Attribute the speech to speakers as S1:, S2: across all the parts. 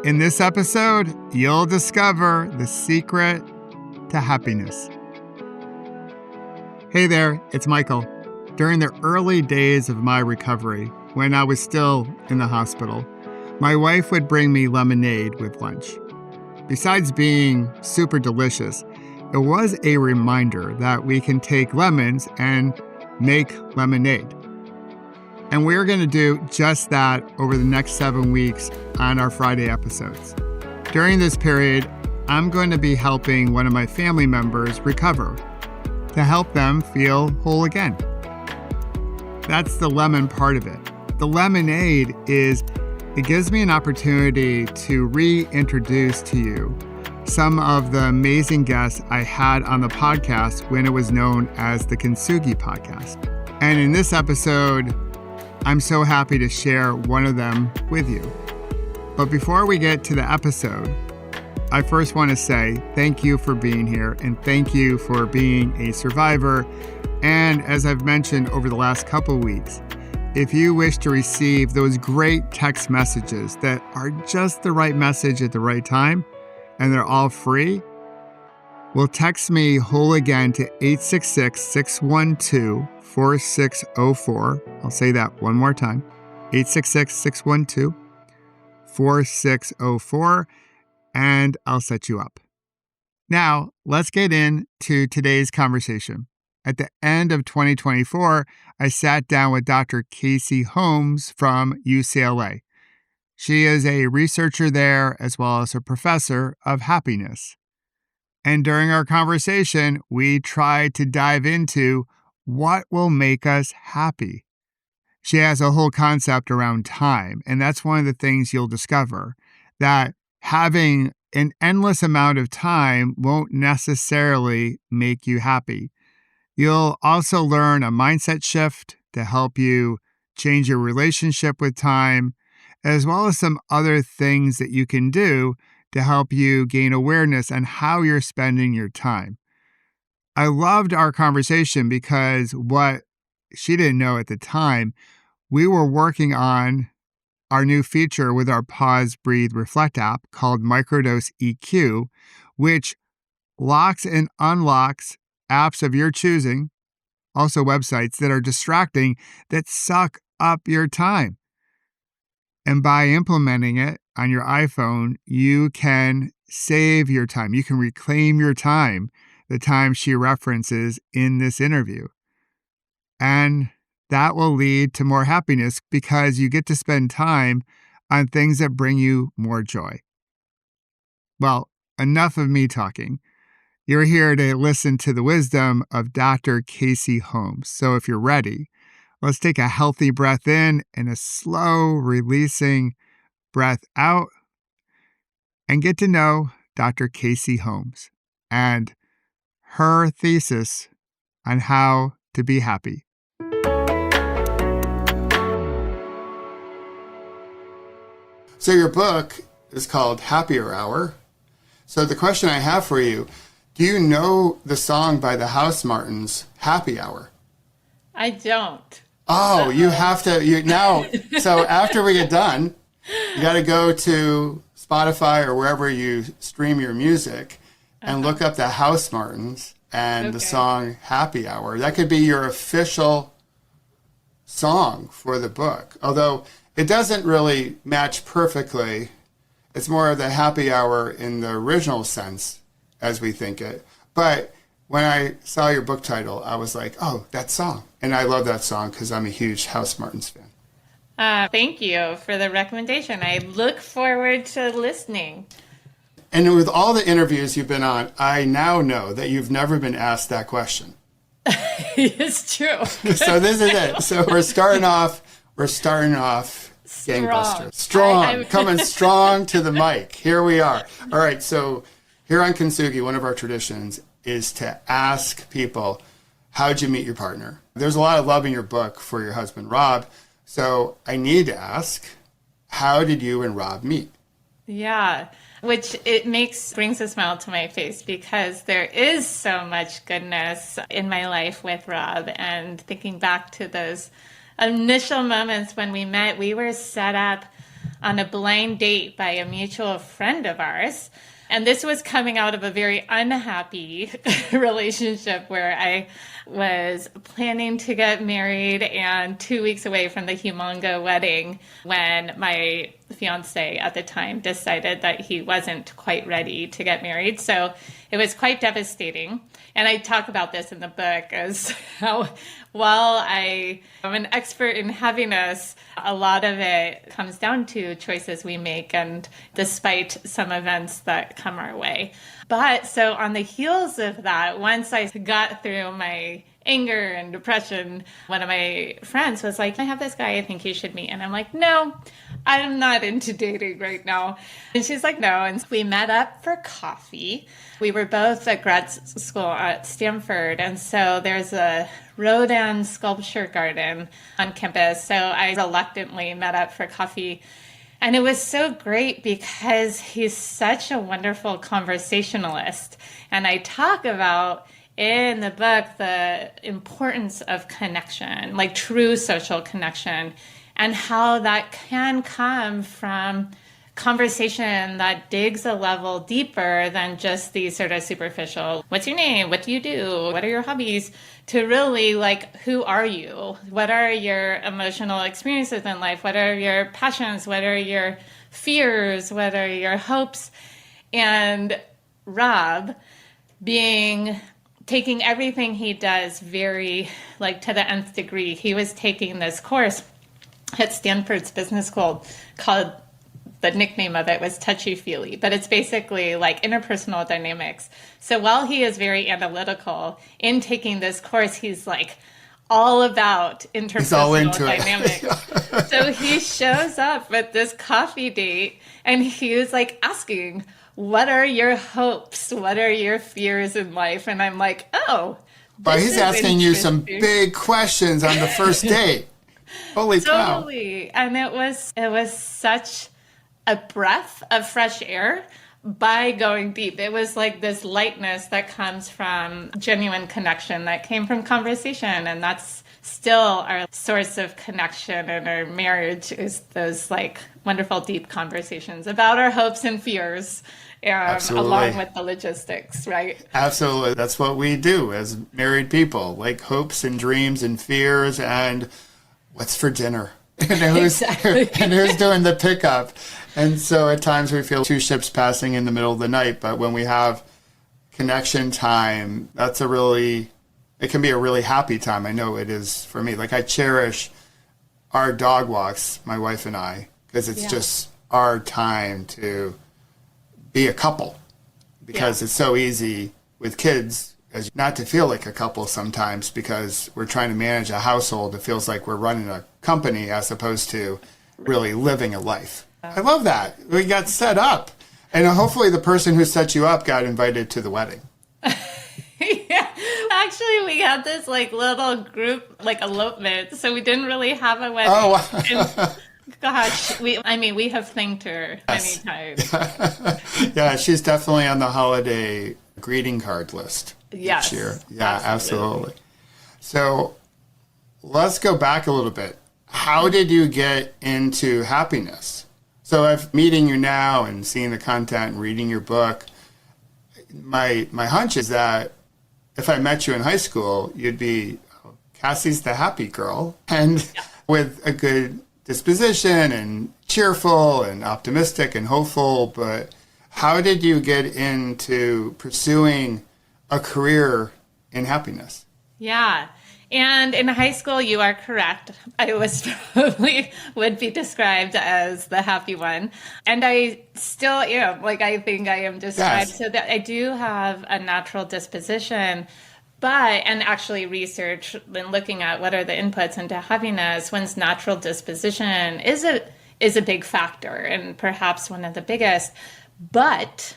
S1: In this episode, you'll discover the secret to happiness. Hey there, it's Michael. During the early days of my recovery, when I was still in the hospital, my wife would bring me lemonade with lunch. Besides being super delicious, it was a reminder that we can take lemons and make lemonade. And we're going to do just that over the next 7 weeks on our Friday episodes. During this period, I'm going to be helping one of my family members recover to help them feel whole again. That's the lemon part of it. The lemonade it gives me an opportunity to reintroduce to you some of the amazing guests I had on the podcast when it was known as the Kintsugi Podcast. And in this episode, I'm so happy to share one of them with you. But before we get to the episode, I first want to say thank you for being here and thank you for being a survivor. And as I've mentioned over the last couple weeks, if you wish to receive those great text messages that are just the right message at the right time, and they're all free, well, text me whole again to 866-612-4604. I'll say that one more time, 866-612-4604, and I'll set you up. Now, let's get into today's conversation. At the end of 2024, I sat down with Dr. Cassie Holmes from UCLA. She is a researcher there as well as a professor of happiness. And during our conversation, we tried to dive into what will make us happy. She has a whole concept around time, and that's one of the things you'll discover, that having an endless amount of time won't necessarily make you happy. You'll also learn a mindset shift to help you change your relationship with time, as well as some other things that you can do to help you gain awareness on how you're spending your time. I loved our conversation because what she didn't know at the time, we were working on our new feature with our Pause, Breathe, Reflect app called Microdose EQ, which locks and unlocks apps of your choosing, also websites that are distracting, that suck up your time. And by implementing it on your iPhone, you can save your time. You can reclaim your time, the time she references in this interview. And that will lead to more happiness because you get to spend time on things that bring you more joy. Well, enough of me talking. You're here to listen to the wisdom of Dr. Cassie Holmes. So if you're ready, let's take a healthy breath in and a slow releasing breath out and get to know Dr. Cassie Holmes and her thesis on how to be happy. So your book is called Happier Hour. So the question I have for you, do you know the song by the House Martins, Happy Hour?
S2: I don't.
S1: Oh, you have to, so after we get done, you got to go to Spotify or wherever you stream your music and look up the House Martins and the song Happy Hour. That could be your official song for the book. Although it doesn't really match perfectly. It's more of the happy hour in the original sense as we think it. But when I saw your book title, I was like, oh, that song. And I love that song because I'm a huge House Martins fan.
S2: Thank you for the recommendation. I look forward to listening.
S1: And with all the interviews you've been on, I now know that you've never been asked that question.
S2: It's true.
S1: So this is it. So we're starting off gangbusters. Strong. Coming strong to the mic. Here we are. All right. So here on Kintsugi, one of our traditions is to ask people, how'd you meet your partner? There's a lot of love in your book for your husband, Rob. So I need to ask, how did you and Rob meet?
S2: Yeah, which brings a smile to my face because there is so much goodness in my life with Rob, and thinking back to those initial moments when we met, we were set up on a blind date by a mutual friend of ours. And this was coming out of a very unhappy relationship where I was planning to get married and 2 weeks away from the humongo wedding when my fiance at the time decided that he wasn't quite ready to get married. So it was quite devastating. And I talk about this in the book as how while I am an expert in happiness, a lot of it comes down to choices we make and despite some events that come our way. But so on the heels of that, once I got through my anger and depression, one of my friends was like, I have this guy I think you should meet. And I'm like, no, I'm not into dating right now. And she's like, no. And we met up for coffee. We were both at grad school at Stanford. And so there's a Rodin sculpture garden on campus. So I reluctantly met up for coffee. And it was so great because he's such a wonderful conversationalist. And I talk about in the book the importance of connection, like true social connection, and how that can come from conversation that digs a level deeper than just these sort of superficial, what's your name? What do you do? What are your hobbies? To really like, who are you? What are your emotional experiences in life? What are your passions? What are your fears? What are your hopes? And Rob taking everything he does very like to the nth degree. He was taking this course at Stanford's business school called, the nickname of it was touchy-feely, but it's basically like interpersonal dynamics. So while he is very analytical in taking this course, he's like all about interpersonal dynamics. So he shows up at this coffee date and he was like asking, what are your hopes? What are your fears in life? And I'm like, oh,
S1: but he's asking you some big questions on the first date. Holy cow.
S2: Totally. And it was such a breath of fresh air by going deep. It was like this lightness that comes from genuine connection that came from conversation. And that's still our source of connection in our marriage, is those like wonderful deep conversations about our hopes and fears. Along with the logistics, right?
S1: Absolutely. That's what we do as married people, like hopes and dreams and fears and what's for dinner and who's doing the pickup. And so at times we feel two ships passing in the middle of the night, but when we have connection time, it can be a really happy time. I know it is for me. Like I cherish our dog walks, my wife and I, because it's just our time to be a couple, because it's so easy with kids as not to feel like a couple sometimes because we're trying to manage a household. It feels like we're running a company as opposed to really living a life. I love that. We got set up. And hopefully the person who set you up got invited to the wedding.
S2: Yeah. Actually, we had this like little group, like elopement. So we didn't really have a wedding. Oh, gosh, we have thanked her many times.
S1: Yeah, she's definitely on the holiday greeting card list
S2: this
S1: year. Yeah, absolutely. So let's go back a little bit. How did you get into happiness? So if meeting you now and seeing the content and reading your book, my hunch is that if I met you in high school, you'd be, Cassie's the happy girl, and with a good disposition and cheerful and optimistic and hopeful. But how did you get into pursuing a career in happiness?
S2: Yeah. And in high school, you are correct. I was probably would be described as the happy one. And I still am. Like, I think I am described. Yes. So that I do have a natural disposition. And actually research and looking at what are the inputs into happiness, one's natural disposition is a big factor and perhaps one of the biggest. But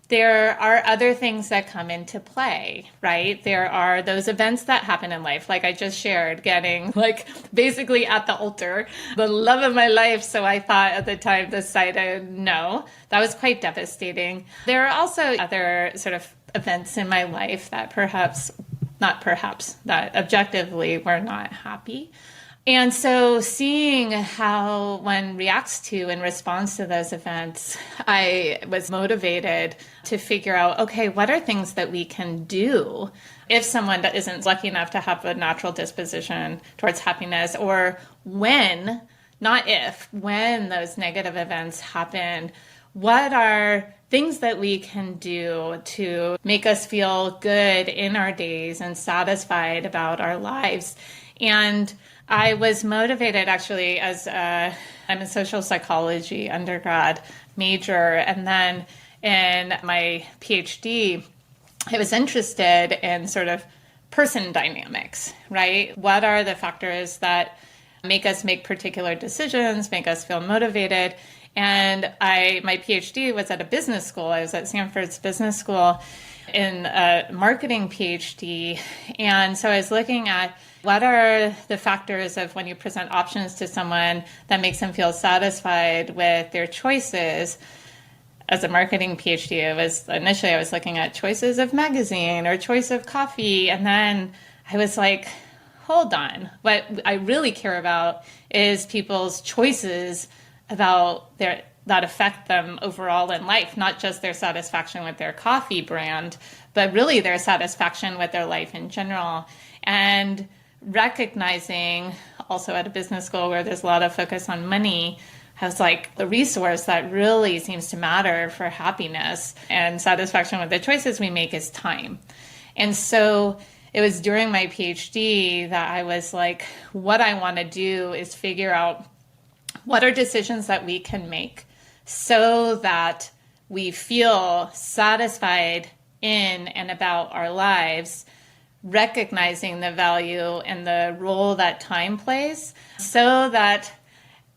S2: there are other things that come into play, right? There are those events that happen in life, like I just shared, getting like basically at the altar, the love of my life. So I thought at the time, decided no, that was quite devastating. There are also other sort of events in my life that that objectively were not happy. And so seeing how one reacts to and responds to those events, I was motivated to figure out, okay, what are things that we can do if someone that isn't lucky enough to have a natural disposition towards happiness, or when, not if, when those negative events happen, what are things that we can do to make us feel good in our days and satisfied about our lives. And I was motivated actually I'm a social psychology undergrad major. And then in my PhD, I was interested in sort of person dynamics, right? What are the factors that make us make particular decisions, make us feel motivated? And my PhD was at a business school. I was at Stanford's business school in a marketing PhD. And so I was looking at what are the factors of when you present options to someone that makes them feel satisfied with their choices. As a marketing PhD, I was looking at choices of magazine or choice of coffee. And then I was like, hold on. What I really care about is people's choices about that affect them overall in life, not just their satisfaction with their coffee brand, but really their satisfaction with their life in general. And recognizing also at a business school where there's a lot of focus on money, I was like, the resource that really seems to matter for happiness and satisfaction with the choices we make is time. And so it was during my PhD that I was like, what I want to do is figure out what are decisions that we can make so that we feel satisfied in and about our lives, recognizing the value and the role that time plays, so that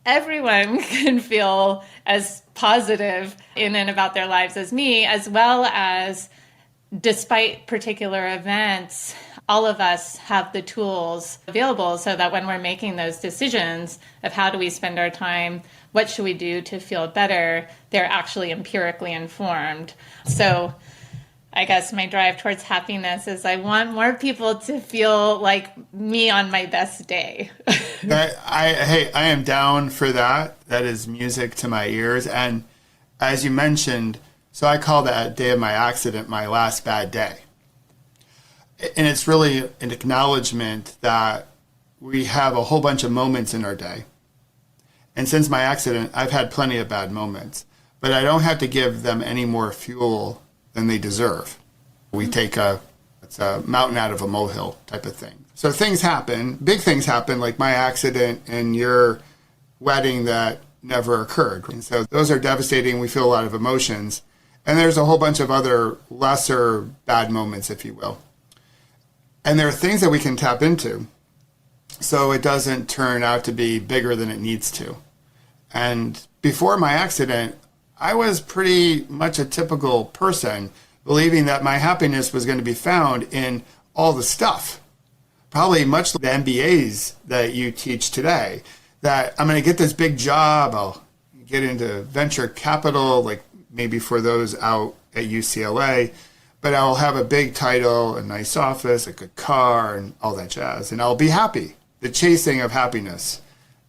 S2: everyone can feel as positive in and about their lives as me, as well as despite particular events, all of us have the tools available so that when we're making those decisions of how do we spend our time, what should we do to feel better, they're actually empirically informed. So I guess my drive towards happiness is I want more people to feel like me on my best day.
S1: I am down for that. That is music to my ears. And as you mentioned, so I call that day of my accident my last bad day. And it's really an acknowledgement that we have a whole bunch of moments in our day. And since my accident, I've had plenty of bad moments, but I don't have to give them any more fuel than they deserve. We take it's a mountain out of a molehill type of thing. So things happen, big things happen, like my accident and your wedding that never occurred. And so those are devastating. We feel a lot of emotions. And there's a whole bunch of other lesser bad moments, if you will. And there are things that we can tap into so it doesn't turn out to be bigger than it needs to. And before my accident, I was pretty much a typical person, believing that my happiness was going to be found in all the stuff. Probably much like the MBAs that you teach today, that I'm going to get this big job, I'll get into venture capital, like maybe for those out at UCLA, but I'll have a big title, a nice office, a good car, and all that jazz, and I'll be happy. The chasing of happiness,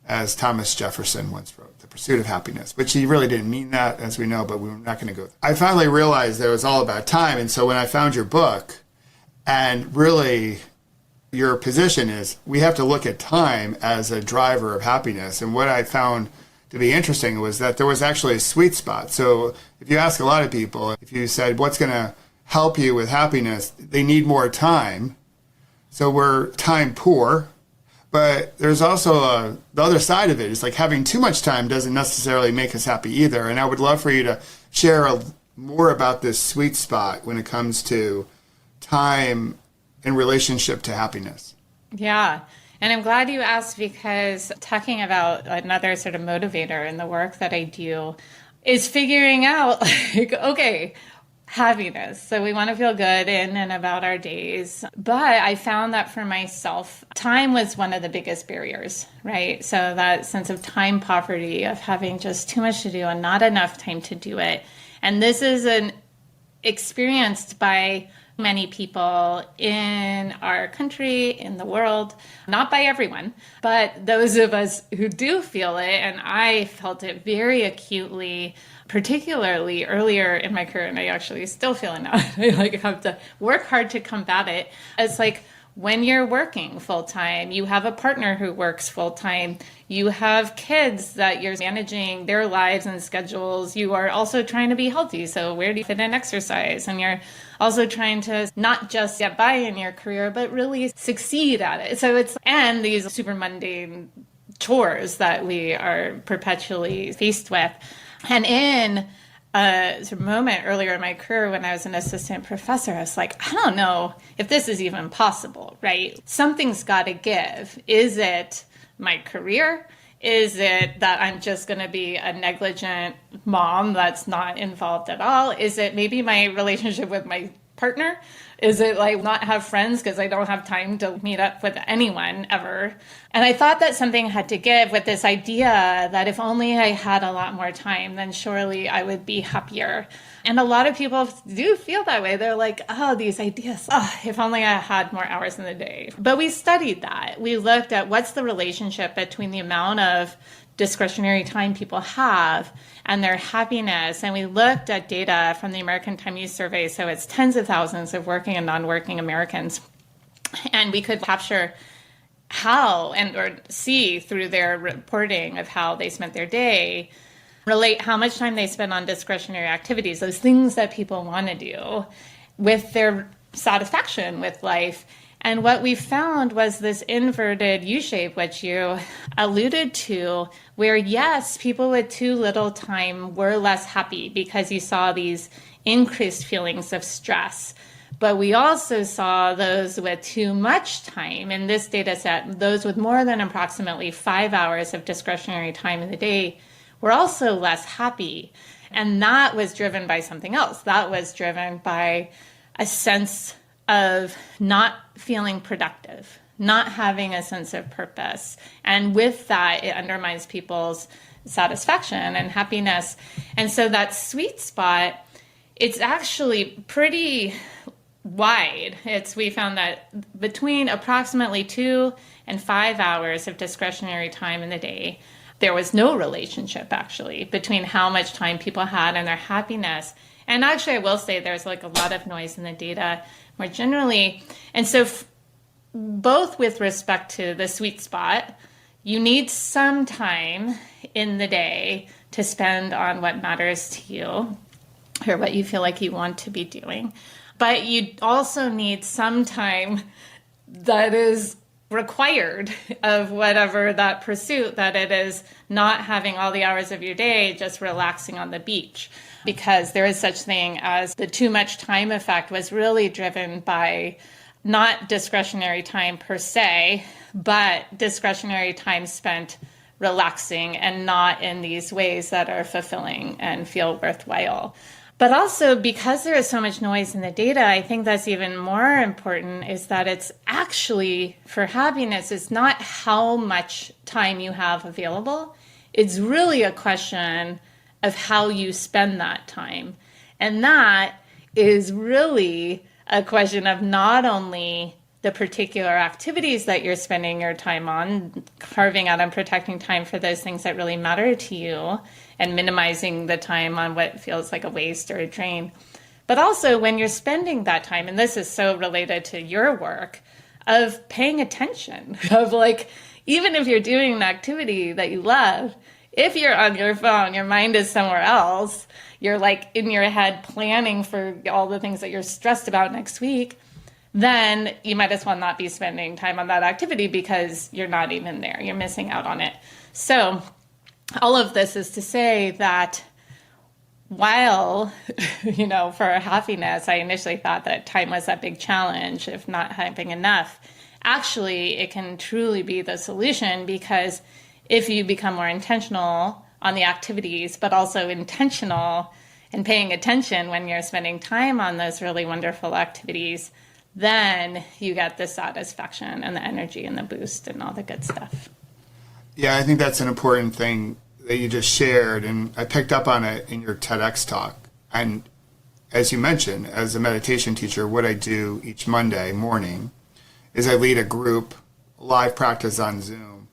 S1: as Thomas Jefferson once wrote, the pursuit of happiness, which he really didn't mean that, as we know, but we're not going to go. I finally realized that it was all about time, and so when I found your book, and really your position is we have to look at time as a driver of happiness, and what I found to be interesting was that there was actually a sweet spot. So if you ask a lot of people, if you said, what's going to help you with happiness, they need more time. So we're time poor. But there's also the other side of it. It's like having too much time doesn't necessarily make us happy either. And I would love for you to share more about this sweet spot when it comes to time in relationship to happiness.
S2: Yeah. And I'm glad you asked, because talking about another sort of motivator in the work that I do is figuring out, like, okay, happiness. So we want to feel good in and about our days. But I found that for myself, time was one of the biggest barriers, right? So that sense of time poverty, of having just too much to do and not enough time to do it. And this is experienced by many people in our country, in the world, not by everyone, but those of us who do feel it, and I felt it very acutely, particularly earlier in my career, and I actually still feel it now. I have to work hard to combat it. It's like when you're working full-time, you have a partner who works full-time, you have kids that you're managing their lives and schedules, you are also trying to be healthy, so where do you fit in exercise? And you're also trying to not just get by in your career, but really succeed at it. And these super mundane chores that we are perpetually faced with. And in a sort of moment earlier in my career when I was an assistant professor, I was like, I don't know if this is even possible, right? Something's got to give. Is it my career? Is it that I'm just going to be a negligent mom that's not involved at all? Is it maybe my relationship with my partner? Is it like not have friends because I don't have time to meet up with anyone ever? And I thought that something had to give with this idea that if only I had a lot more time, then surely I would be happier. And a lot of people do feel that way. They're like, oh, these ideas, if only I had more hours in the day. But we studied that. We looked at what's the relationship between the amount of discretionary time people have and their happiness. And we looked at data from the American Time Use Survey. So it's tens of thousands of working and non-working Americans. And we could capture how or see through their reporting of how they spent their day, relate how much time they spend on discretionary activities, those things that people want to do, with their satisfaction with life. And what we found was this inverted U-shape, which you alluded to, where yes, people with too little time were less happy because you saw these increased feelings of stress. But we also saw those with too much time. In this data set, those with more than approximately 5 hours of discretionary time in the day were also less happy. And that was driven by something else. That was driven by a sense of not feeling productive, not having a sense of purpose. And with that, it undermines people's satisfaction and happiness. And so that sweet spot, it's actually pretty wide. We found that between approximately 2 and 5 hours of discretionary time in the day, there was no relationship actually between how much time people had and their happiness. And actually, I will say there's like a lot of noise in the data more generally. And so both with respect to the sweet spot, you need some time in the day to spend on what matters to you or what you feel like you want to be doing. But you also need some time that is required of whatever that pursuit, that it is not having all the hours of your day just relaxing on the beach, because there is such thing as the too much time effect was really driven by not discretionary time per se, but discretionary time spent relaxing and not in these ways that are fulfilling and feel worthwhile. But also, because there is so much noise in the data, I think that's even more important is that it's actually, for happiness, it's not how much time you have available. It's really a question of how you spend that time. And that is really a question of not only the particular activities that you're spending your time on, carving out and protecting time for those things that really matter to you, and minimizing the time on what feels like a waste or a drain. But also when you're spending that time, and this is so related to your work, of paying attention, of like, even if you're doing an activity that you love, if you're on your phone, your mind is somewhere else, you're like in your head planning for all the things that you're stressed about next week, then you might as well not be spending time on that activity because you're not even there. You're missing out on it. So all of this is to say that while, for happiness, I initially thought that time was a big challenge if not having enough, actually it can truly be the solution, because if you become more intentional on the activities, but also intentional and paying attention when you're spending time on those really wonderful activities, then you get the satisfaction and the energy and the boost and all the good stuff.
S1: Yeah, I think that's an important thing that you just shared, and I picked up on it in your TEDx talk. And as you mentioned, as a meditation teacher, what I do each Monday morning is I lead a group live practice on Zoom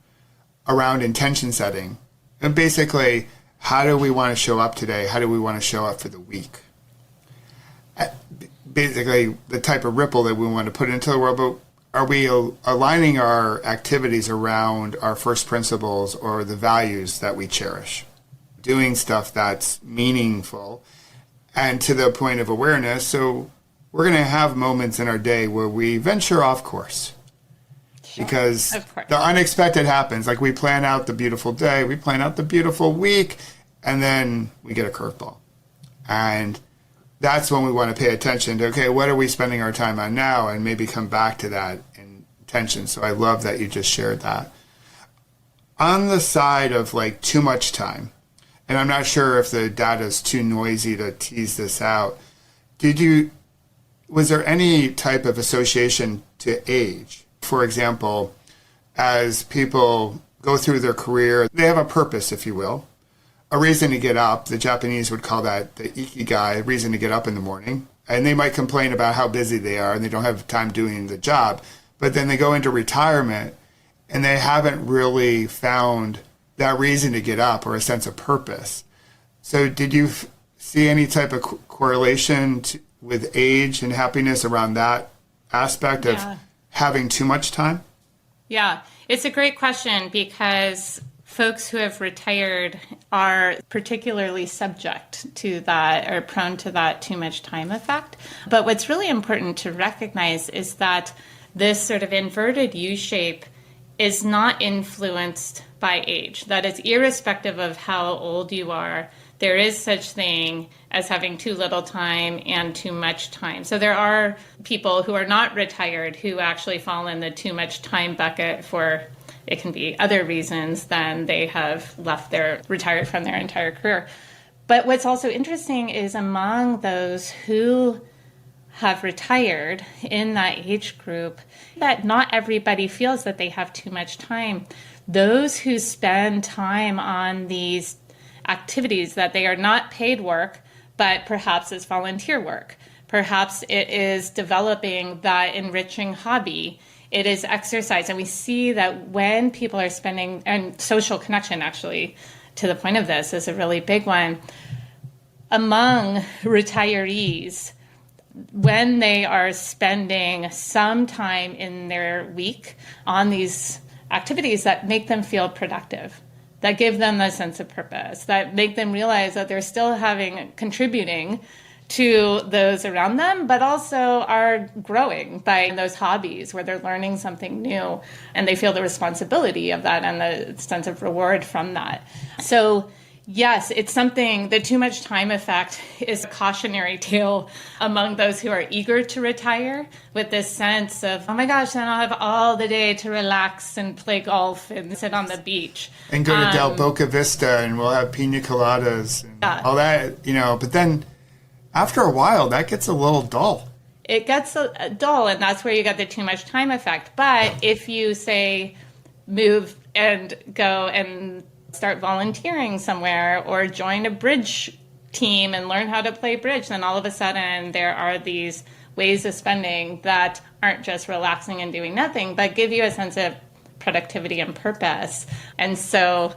S1: around intention setting. And basically, how do we want to show up today? How do we want to show up for the week? Basically, the type of ripple that we want to put into the world, but are we aligning our activities around our first principles or the values that we cherish? Doing stuff that's meaningful and to the point of awareness. So we're going to have moments in our day where we venture off course. Sure. Because the unexpected happens. Like we plan out the beautiful day, we plan out the beautiful week, and then we get a curveball. And that's when we want to pay attention to, okay, what are we spending our time on now? And maybe come back to that intention. So I love that you just shared that. On the side of like too much time, and I'm not sure if the data is too noisy to tease this out, was there any type of association to age? For example, as people go through their career, they have a purpose, if you will, a reason to get up. The Japanese would call that the ikigai, reason to get up in the morning. And they might complain about how busy they are and they don't have time doing the job. But then they go into retirement and they haven't really found that reason to get up or a sense of purpose. So did you see any type of correlation with age and happiness around that aspect of having too much time?
S2: Yeah, it's a great question because folks who have retired are particularly subject to that or prone to that too much time effect. But what's really important to recognize is that this sort of inverted U shape is not influenced by age. That is, irrespective of how old you are, there is such thing as having too little time and too much time. So there are people who are not retired who actually fall in the too much time bucket for, it can be other reasons than they have retired from their entire career. But what's also interesting is among those who have retired in that age group, that not everybody feels that they have too much time. Those who spend time on these activities that they are not paid work, but perhaps it's volunteer work. Perhaps it is developing that enriching hobby. It is exercise. And we see that when people are spending, and social connection actually, to the point of this, is a really big one. Among retirees, when they are spending some time in their week on these activities that make them feel productive, that give them a sense of purpose, that make them realize that they're still contributing to those around them, but also are growing by those hobbies where they're learning something new and they feel the responsibility of that and the sense of reward from that. So yes, it's something, the too much time effect is a cautionary tale among those who are eager to retire with this sense of, oh my gosh, then I'll have all the day to relax and play golf and sit on the beach.
S1: And go to Del Boca Vista and we'll have pina coladas and all that, but then after a while that gets a little dull.
S2: It gets dull, and that's where you get the too much time effect. But if you say move and go and start volunteering somewhere or join a bridge team and learn how to play bridge, then all of a sudden there are these ways of spending that aren't just relaxing and doing nothing, but give you a sense of productivity and purpose. And so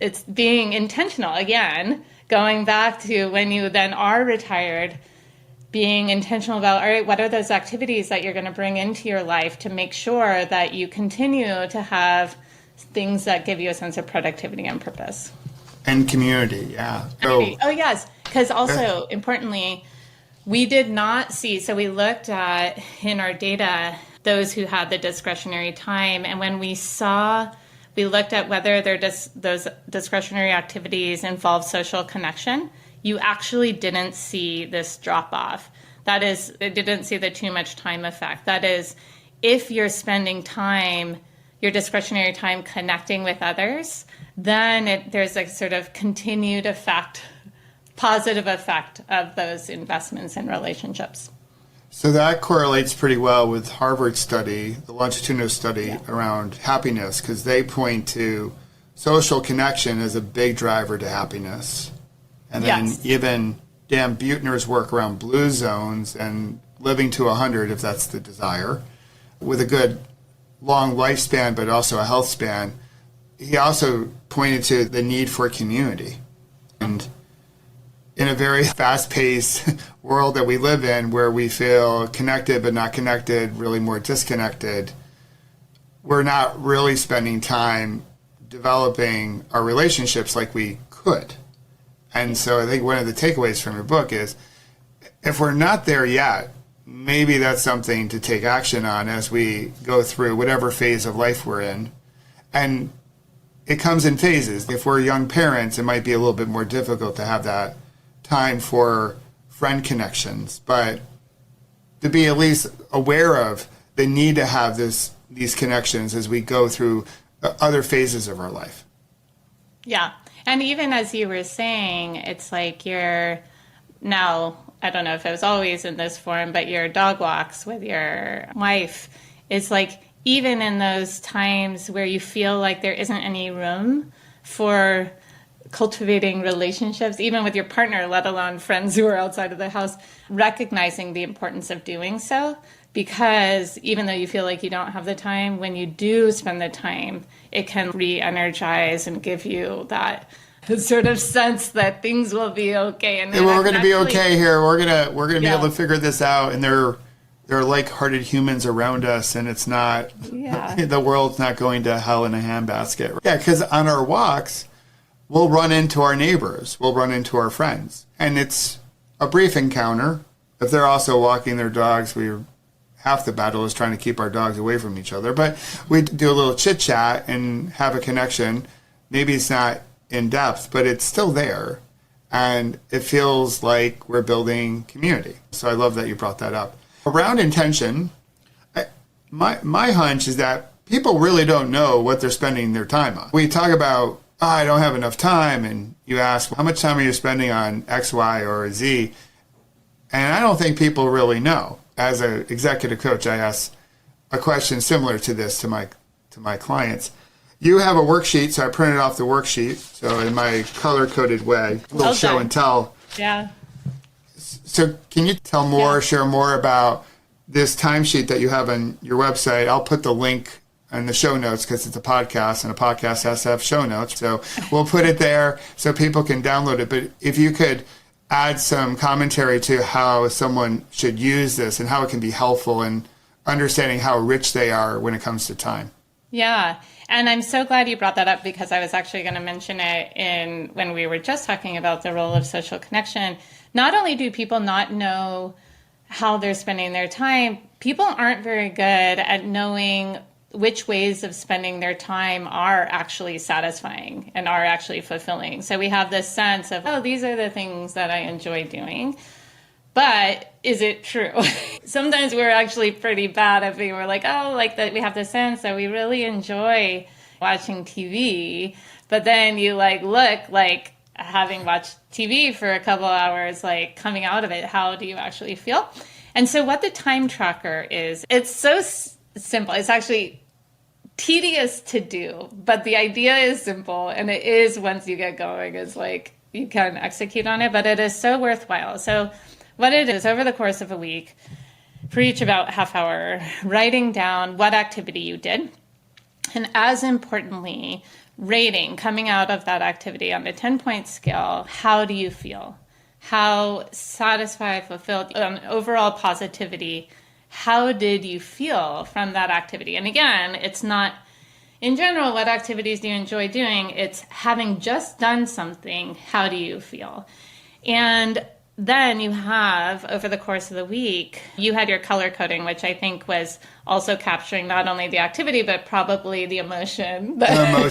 S2: it's being intentional, again, going back to when you then are retired, being intentional about, all right, what are those activities that you're going to bring into your life to make sure that you continue to have things that give you a sense of productivity and purpose.
S1: And community, yeah.
S2: Oh, yes. Because also, importantly, we did not see, so we looked at, in our data, those who had the discretionary time. And when we looked at whether those discretionary activities involve social connection, you actually didn't see this drop off. That is, it didn't see the too much time effect. That is, if you're spending time, your discretionary time connecting with others, then there's a sort of continued effect, positive effect of those investments and relationships.
S1: So that correlates pretty well with Harvard's study, the longitudinal study around happiness, because they point to social connection as a big driver to happiness. And then even Dan Buettner's work around blue zones and living to 100, if that's the desire, with a good long lifespan, but also a health span. He also pointed to the need for community. And in a very fast-paced world that we live in, where we feel connected but not connected, really more disconnected, we're not really spending time developing our relationships like we could. And so I think one of the takeaways from your book is, if we're not there yet, maybe that's something to take action on as we go through whatever phase of life we're in. And it comes in phases. If we're young parents, it might be a little bit more difficult to have that time for friend connections, but to be at least aware of the need to have these connections as we go through other phases of our life.
S2: Yeah. And even as you were saying, it's like you're now, I don't know if it was always in this form, but your dog walks with your wife. It's like, even in those times where you feel like there isn't any room for cultivating relationships, even with your partner, let alone friends who are outside of the house, recognizing the importance of doing so. Because even though you feel like you don't have the time, when you do spend the time, it can re-energize and give you that sort of sense that things will be okay. And
S1: we're going to be okay here. We're gonna be able to figure this out. And there are like-hearted humans around us, and it's not the world's not going to hell in a handbasket. Yeah, because on our walks, we'll run into our neighbors, we'll run into our friends, and it's a brief encounter. If they're also walking their dogs, half the battle is trying to keep our dogs away from each other. But we do a little chit chat and have a connection. Maybe it's not in depth, but it's still there, and it feels like we're building community. So I love that you brought that up. Around intention, my hunch is that people really don't know what they're spending their time on. We talk about, I don't have enough time, and you ask, how much time are you spending on X, Y, or Z? And I don't think people really know. As an executive coach, I ask a question similar to this to my clients. You have a worksheet, so I printed off the worksheet. So in my color-coded way, a little show and tell.
S2: Yeah.
S1: So can you share more about this timesheet that you have on your website? I'll put the link in the show notes because it's a podcast, and a podcast has to have show notes. So we'll put it there so people can download it. But if you could add some commentary to how someone should use this and how it can be helpful in understanding how rich they are when it comes to time.
S2: Yeah. And I'm so glad you brought that up, because I was actually going to mention it when we were just talking about the role of social connection. Not only do people not know how they're spending their time, people aren't very good at knowing which ways of spending their time are actually satisfying and are actually fulfilling. So we have this sense of, oh, these are the things that I enjoy doing. But is it true? Sometimes we're actually pretty bad at being, we're like, oh, like that we have the sense that we really enjoy watching TV. But then you look having watched TV for a couple hours, coming out of it, how do you actually feel? And so what the time tracker is, it's so simple. It's actually tedious to do, but the idea is simple, and it is, once you get going, it's like you can execute on it, but it is so worthwhile. So what it is, over the course of a week, for each about half hour, writing down what activity you did, and as importantly, rating coming out of that activity on the 10-point scale. How do you feel? How satisfied, fulfilled, overall positivity? How did you feel from that activity? And again, it's not, in general, what activities do you enjoy doing? It's having just done something, how do you feel? And then you have, over the course of the week, you had your color coding, which I think was also capturing not only the activity, but probably the emotion.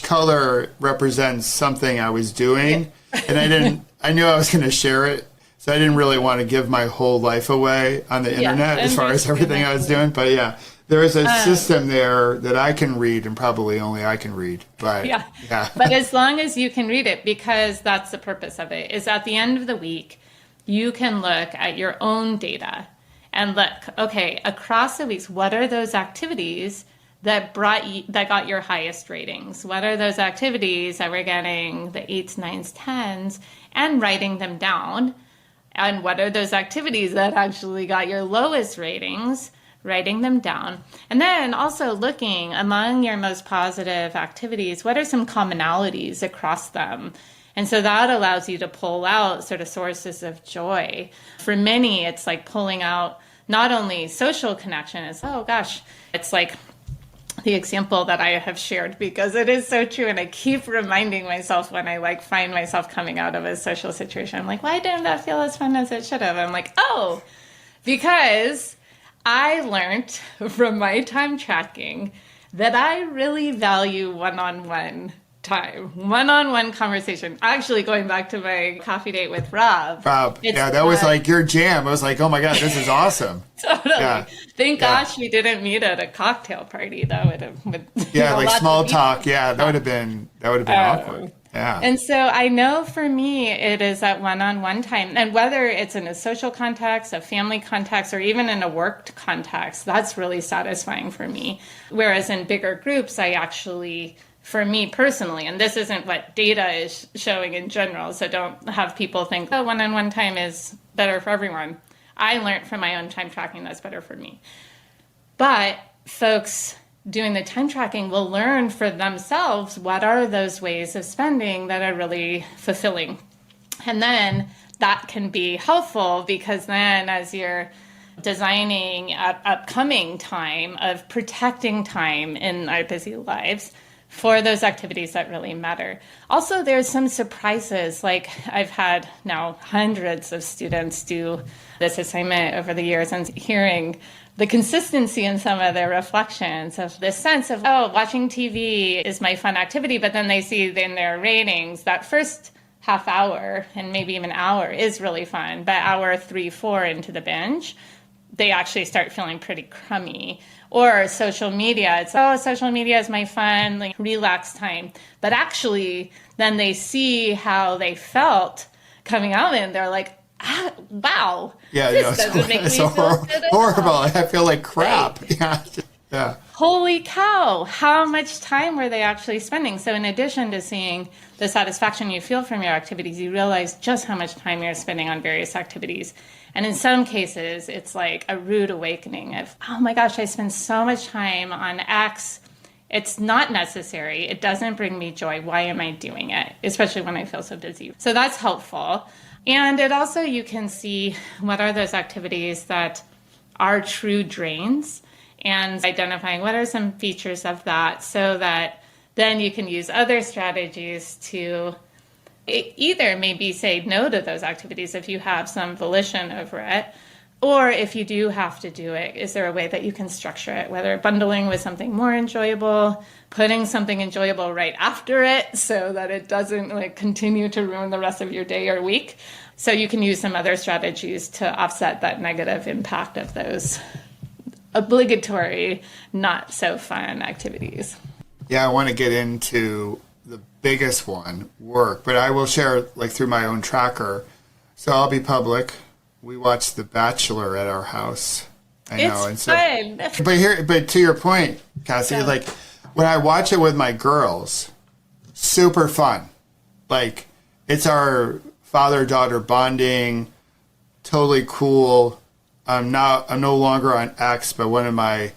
S1: Color represents something I was doing, and I knew I was going to share it. So I didn't really want to give my whole life away on the internet as far as everything I was doing. But yeah, there is a system there that I can read, and probably only I can read. But yeah.
S2: But as long as you can read it, because that's the purpose of it, is at the end of the week, you can look at your own data and look, okay, across the weeks, what are those activities that got your highest ratings? What are those activities that were getting the 8s, 9s, 10s, and writing them down? And what are those activities that actually got your lowest ratings? Writing them down. And then also looking among your most positive activities, what are some commonalities across them? And so that allows you to pull out sort of sources of joy. For many, it's like pulling out not only social connection, it's, oh gosh, it's like the example that I have shared because it is so true. And I keep reminding myself when I like find myself coming out of a social situation, I'm like, why didn't that feel as fun as it should have? I'm like, oh, because I learned from my time tracking that I really value one-on-one time, one-on-one conversation. Actually, going back to my coffee date with Rob.
S1: Yeah, that was like your jam. I was like, oh my God, this is awesome.
S2: Totally.
S1: Yeah.
S2: Thank gosh we didn't meet at a cocktail party. That would have
S1: like small talk. Yeah, that would have been awkward. Yeah.
S2: And so I know for me, it is that one-on-one time. And whether it's in a social context, a family context, or even in a work context, that's really satisfying for me. Whereas in bigger groups, I actually, for me personally, and this isn't what data is showing in general, so don't have people think, oh, one-on-one time is better for everyone. I learned from my own time tracking that's better for me. But folks doing the time tracking will learn for themselves what are those ways of spending that are really fulfilling. And then that can be helpful because then as you're designing upcoming time of protecting time in our busy lives for those activities that really matter. Also, there's some surprises. Like I've had now hundreds of students do this assignment over the years and hearing the consistency in some of their reflections of this sense of, oh, watching TV is my fun activity, but then they see in their ratings that first half hour and maybe even hour is really fun, but hour 3, 4 into the binge, they actually start feeling pretty crummy. Or social media, it's, oh, social media is my fun, like relax time. But actually, then they see how they felt coming out and they're like, wow, this doesn't make me feel good
S1: horrible. I feel like crap. Right. Yeah.
S2: Holy cow, how much time were they actually spending? So in addition to seeing the satisfaction you feel from your activities, you realize just how much time you're spending on various activities. And in some cases, it's like a rude awakening of, oh my gosh, I spend so much time on X. It's not necessary. It doesn't bring me joy. Why am I doing it? Especially when I feel so busy. So that's helpful. And it also, you can see what are those activities that are true drains and identifying what are some features of that so that then you can use other strategies to either maybe say no to those activities if you have some volition over it, or if you do have to do it, is there a way that you can structure it, whether bundling with something more enjoyable, putting something enjoyable right after it so that it doesn't like continue to ruin the rest of your day or week. So you can use some other strategies to offset that negative impact of those obligatory, not so fun activities.
S1: Yeah, I want to get into the biggest one, work, but I will share like through my own tracker. So I'll be public. We watch The Bachelor at our house. I know.
S2: It's fun.
S1: But to your point, Cassie,
S2: Yeah.
S1: like when I watch it with my girls, super fun. Like it's our father-daughter bonding, totally cool. I'm no longer on X, but one of my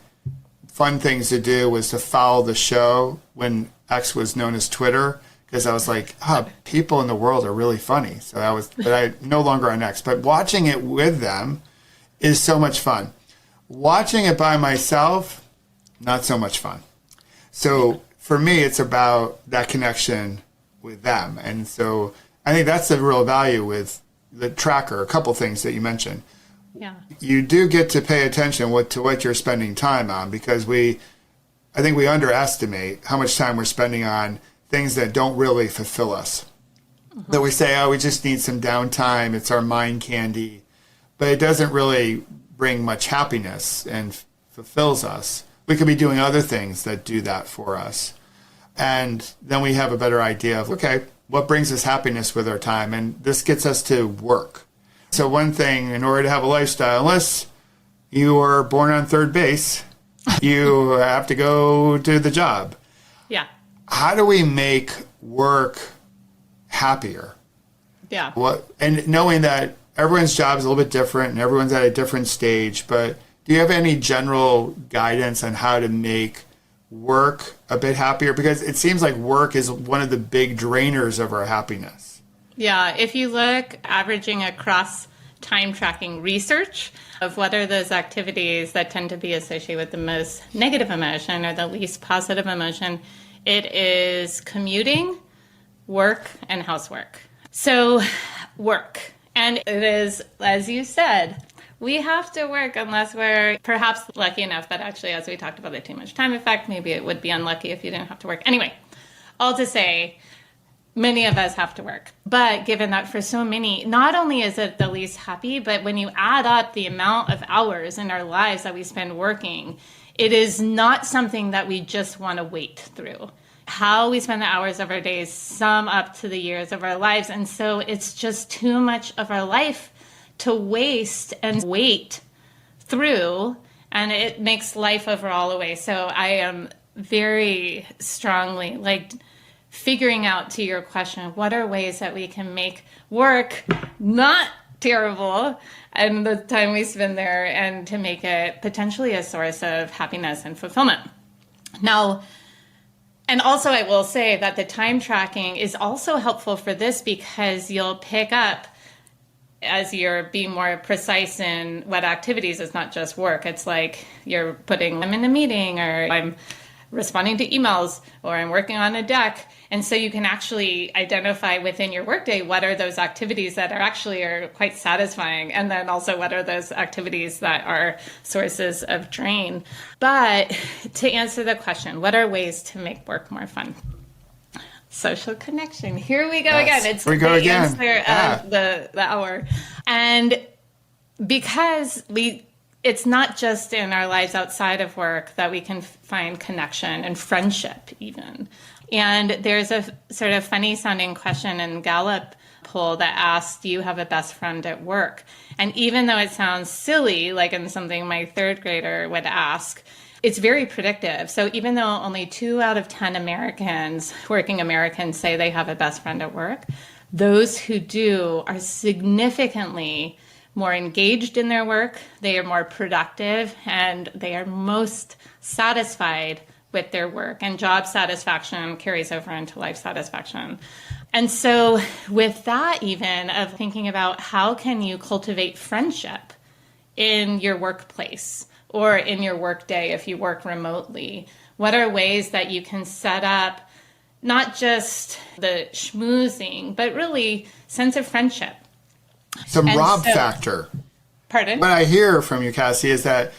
S1: fun things to do was to follow the show when X was known as Twitter, because I was like, people in the world are really funny. But I no longer on X. But watching it with them is so much fun. Watching it by myself, not so much fun. So for me, it's about that connection with them. And so I think that's the real value with the tracker, a couple things that you mentioned.
S2: Yeah.
S1: You do get to pay attention to what you're spending time on, because I think we underestimate how much time we're spending on things that don't really fulfill us. Mm-hmm. That we say, oh, we just need some downtime. It's our mind candy. But it doesn't really bring much happiness and fulfills us. We could be doing other things that do that for us. And then we have a better idea of, okay, what brings us happiness with our time? And this gets us to work. So one thing, in order to have a lifestyle, unless you are born on third base, you have to go do the job.
S2: Yeah.
S1: How do we make work happier?
S2: Yeah.
S1: And knowing that everyone's job is a little bit different and everyone's at a different stage, but do you have any general guidance on how to make work a bit happier? Because it seems like work is one of the big drainers of our happiness.
S2: Yeah, if you look averaging across time tracking research of what are those activities that tend to be associated with the most negative emotion or the least positive emotion, it is commuting, work, and housework. So work. And it is, as you said, we have to work unless we're perhaps lucky enough that actually, as we talked about the too much time effect, maybe it would be unlucky if you didn't have to work. Anyway, all to say, many of us have to work. But given that for so many, not only is it the least happy, but when you add up the amount of hours in our lives that we spend working, it is not something that we just want to wait through. How we spend the hours of our days sum up to the years of our lives. And so it's just too much of our life to waste and wait through. And it makes life overall a waste. So I am very strongly figuring out, to your question, what are ways that we can make work not terrible and the time we spend there, and to make it potentially a source of happiness and fulfillment. Now, and also I will say that the time tracking is also helpful for this, because you'll pick up as you're being more precise in what activities. It's not just work. It's like you're putting them in a meeting, or I'm responding to emails, or I'm working on a deck. And so you can actually identify within your workday what are those activities that are quite satisfying, and then also what are those activities that are sources of drain. But to answer the question, what are ways to make work more fun? Social connection. Here we go again. It's the answer of the hour. And because it's not just in our lives outside of work that we can find connection and friendship even. And there's a sort of funny sounding question in Gallup poll that asks, do you have a best friend at work? And even though it sounds silly, like in something my third grader would ask, it's very predictive. So even though only 2 out of 10 working Americans say they have a best friend at work, those who do are significantly more engaged in their work, they are more productive, and they are most satisfied with their work. And job satisfaction carries over into life satisfaction. And so with that, even of thinking about how can you cultivate friendship in your workplace or in your workday if you work remotely, what are ways that you can set up not just the schmoozing, but really sense of friendship?
S1: Some Rob factor.
S2: Pardon?
S1: What I hear from you, Cassie, is that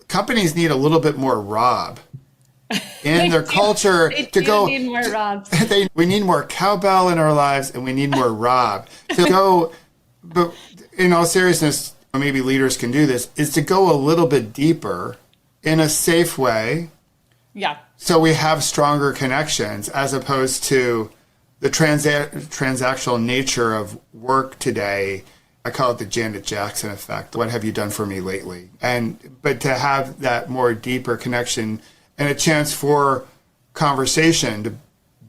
S1: companies need a little bit more Rob in their culture to go.
S2: We need more Robs.
S1: We need more cowbell in our lives, and we need more Rob to go. But in all seriousness, maybe leaders can do this, is to go a little bit deeper in a safe way.
S2: Yeah.
S1: So we have stronger connections, as opposed to the transactional nature of work today. I call it the Janet Jackson effect. What have you done for me lately? But to have that more deeper connection and a chance for conversation to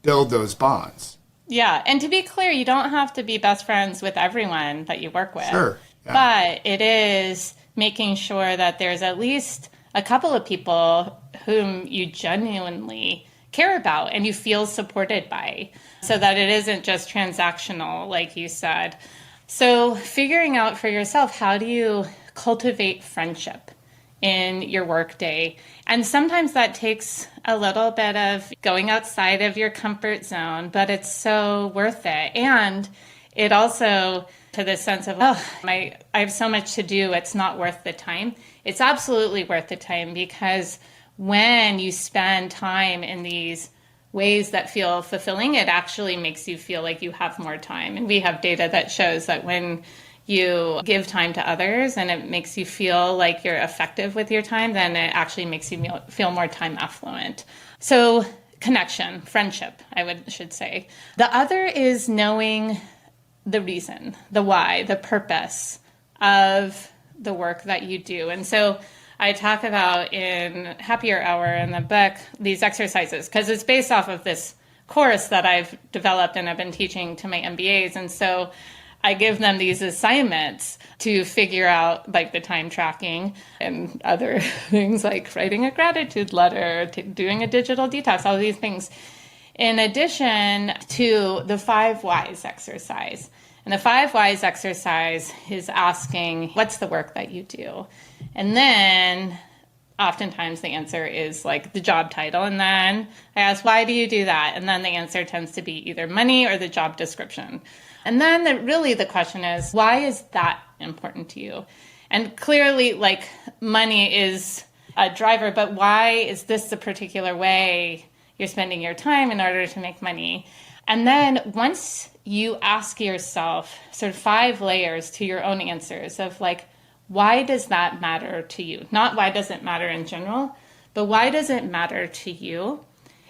S1: build those bonds.
S2: Yeah. And to be clear, you don't have to be best friends with everyone that you work with.
S1: Sure. Yeah.
S2: But it is making sure that there's at least a couple of people whom you genuinely care about and you feel supported by, so that it isn't just transactional, like you said. So figuring out for yourself, how do you cultivate friendship in your workday? And sometimes that takes a little bit of going outside of your comfort zone, but it's so worth it. And it also, to the sense of, I have so much to do, it's not worth the time. It's absolutely worth the time, because when you spend time in these ways that feel fulfilling, it actually makes you feel like you have more time. And we have data that shows that when you give time to others and it makes you feel like you're effective with your time, then it actually makes you feel more time affluent. So connection, friendship, should say. The other is knowing the reason, the why, the purpose of the work that you do. And so I talk about in Happier Hour in the book these exercises, because it's based off of this course that I've developed and I've been teaching to my MBAs. And so I give them these assignments to figure out like the time tracking and other things like writing a gratitude letter, doing a digital detox, all of these things. In addition to the 5 whys exercise. And the 5 whys exercise is asking, what's the work that you do? And then oftentimes the answer is like the job title. And then I ask, why do you do that? And then the answer tends to be either money or the job description. And then really the question is, why is that important to you? And clearly, like, money is a driver, but why is this the particular way you're spending your time in order to make money? And then once you ask yourself sort of 5 layers to your own answers of like, why does that matter to you? Not why does it matter in general, but why does it matter to you?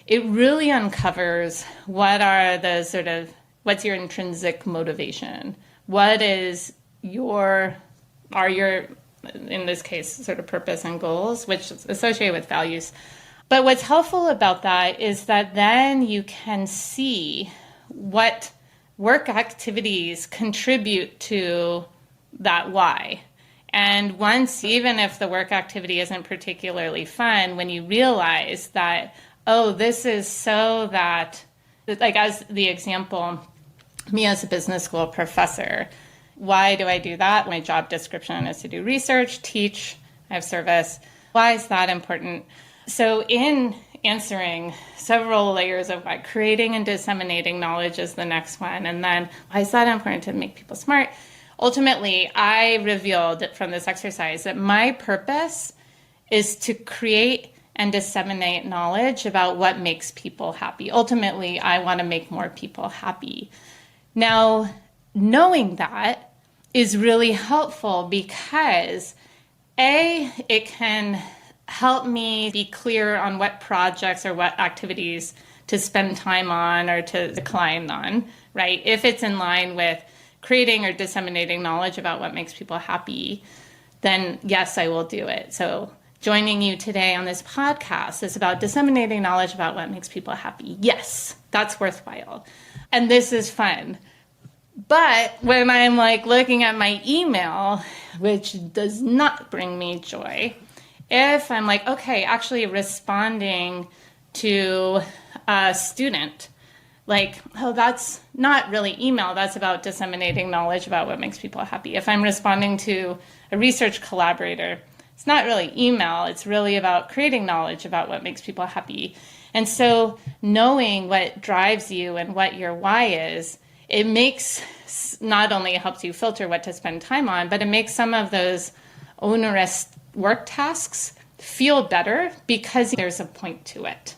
S2: It really uncovers what are the sort of, what's your intrinsic motivation? What is your, in this case, sort of purpose and goals, which is associated with values. But what's helpful about that is that then you can see what work activities contribute to that why. And once, even if the work activity isn't particularly fun, when you realize that, oh, this is so that, like as the example, me as a business school professor, why do I do that? My job description is to do research, teach, I have service. Why is that important? So in answering several layers of why, creating and disseminating knowledge is the next one. And then why is that important to make people smart? Ultimately, I revealed from this exercise that my purpose is to create and disseminate knowledge about what makes people happy. Ultimately, I want to make more people happy. Now, knowing that is really helpful because A, it can help me be clear on what projects or what activities to spend time on or to decline on, right? If it's in line with creating or disseminating knowledge about what makes people happy, then yes, I will do it. So joining you today on this podcast is about disseminating knowledge about what makes people happy. Yes, that's worthwhile. And this is fun. But when I'm like looking at my email, which does not bring me joy, if I'm like, okay, actually responding to a student, like, oh, that's not really email, that's about disseminating knowledge about what makes people happy. If I'm responding to a research collaborator, it's not really email, it's really about creating knowledge about what makes people happy. And so knowing what drives you and what your why is, it makes, not only helps you filter what to spend time on, but it makes some of those onerous work tasks feel better because there's a point to it.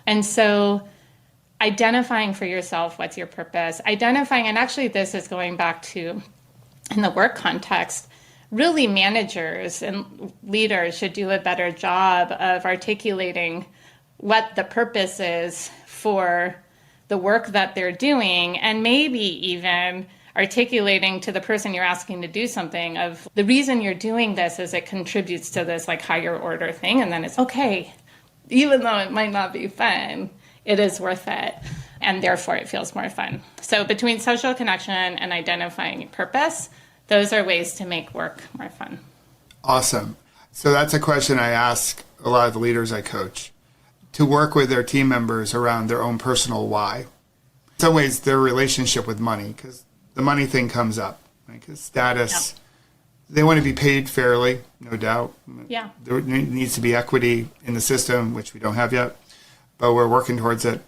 S2: And so identifying for yourself what's your purpose, identifying, and actually this is going back to, in the work context, really managers and leaders should do a better job of articulating what the purpose is for the work that they're doing, and maybe even articulating to the person you're asking to do something of the reason you're doing this is it contributes to this like higher order thing, and then it's okay, even though it might not be fun, it is worth it, and therefore it feels more fun. So between social connection and identifying purpose, those are ways to make work more fun.
S1: Awesome. So that's a question I ask a lot of the leaders I coach, to work with their team members around their own personal why. In some ways, their relationship with money, because the money thing comes up, right? Because status, they want to be paid fairly, no doubt.
S2: Yeah.
S1: There needs to be equity in the system, which we don't have yet, but we're working towards it.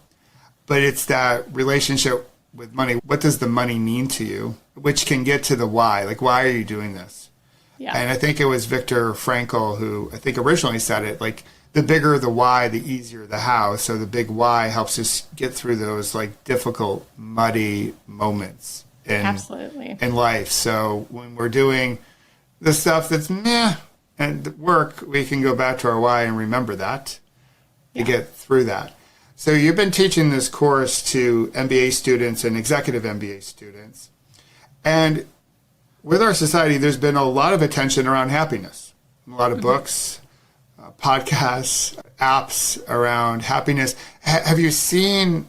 S1: But it's that relationship with money. What does the money mean to you? Which can get to the why. Like, why are you doing this?
S2: Yeah.
S1: And I think it was Viktor Frankl who I think originally said it, like, the bigger the why, the easier the how. So the big why helps us get through those like difficult, muddy moments in life. So when we're doing the stuff that's meh and work, we can go back to our why and remember that to get through that. So you've been teaching this course to MBA students and executive MBA students. And with our society, there's been a lot of attention around happiness, a lot of books, podcasts, apps around happiness. Have you seen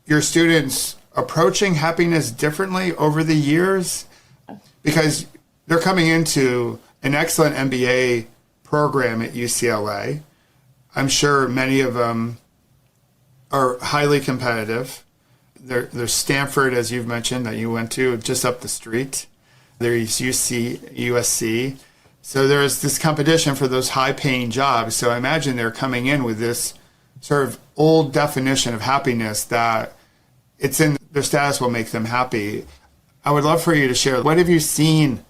S1: your students approaching happiness differently over the years? Because they're coming into an excellent MBA program at UCLA. I'm sure many of them are highly competitive. There's Stanford, as you've mentioned, that you went to just up the street. There's USC. So there's this competition for those high-paying jobs. So I imagine they're coming in with this sort of old definition of happiness that it's in their status will make them happy. I would love for you to share, what have you seen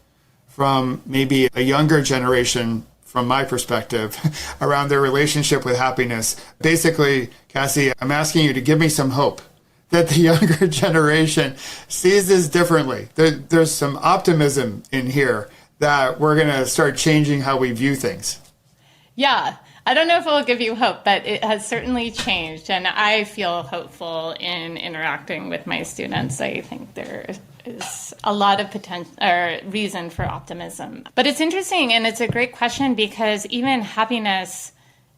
S1: from maybe a younger generation, from my perspective, around their relationship with happiness? Basically, Cassie, I'm asking you to give me some hope that the younger generation sees this differently. There's some optimism in here that we're going to start changing how we view things.
S2: Yeah. I don't know if it will give you hope, but it has certainly changed. And I feel hopeful in interacting with my students. I think there is a lot of potential or reason for optimism. But it's interesting, and it's a great question, because even happiness,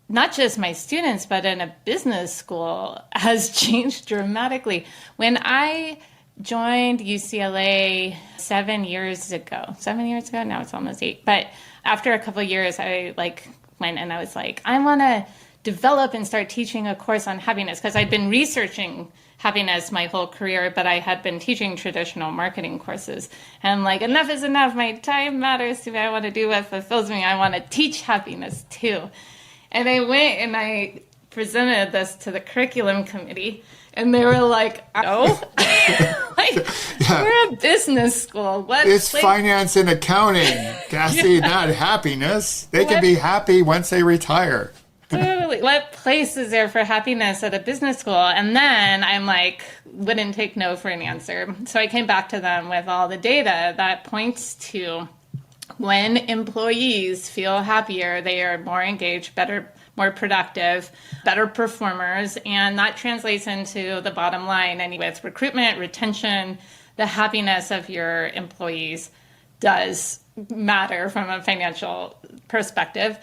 S2: not just my students, but in a business school, has changed dramatically. When I joined UCLA 7 years ago, now it's almost 8. But after a couple of years, I went and I was like, I want to develop and start teaching a course on happiness, because I'd been researching happiness my whole career, but I had been teaching traditional marketing courses. And I'm like, enough is enough. My time matters to me. I want to do what fulfills me. I want to teach happiness too. And I went and I presented this to the curriculum committee, and they were like, "Oh, we're a business school.
S1: It's finance and accounting, Cassie, not happiness. They can be happy once they retire."
S2: Totally. What place is there for happiness at a business school? And then I'm like, wouldn't take no for an answer. So I came back to them with all the data that points to when employees feel happier, they are more engaged, better, more productive, better performers, and that translates into the bottom line. And with recruitment, retention, the happiness of your employees does matter from a financial perspective.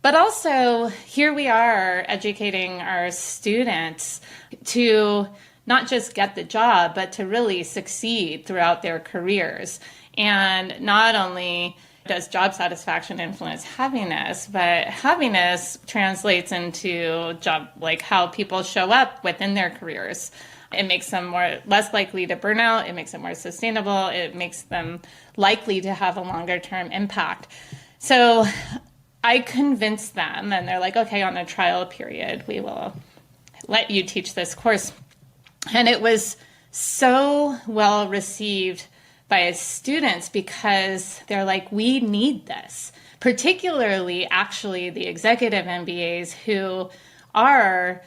S2: But also, here we are educating our students to not just get the job, but to really succeed throughout their careers. And not only does job satisfaction influence happiness, but happiness translates into how people show up within their careers. It makes them less likely to burn out. It makes them more sustainable. It makes them likely to have a longer term impact. So I convinced them, and they're like, okay, on a trial period, we will let you teach this course. And it was so well received by students, because they're like, we need this, particularly actually the executive MBAs who are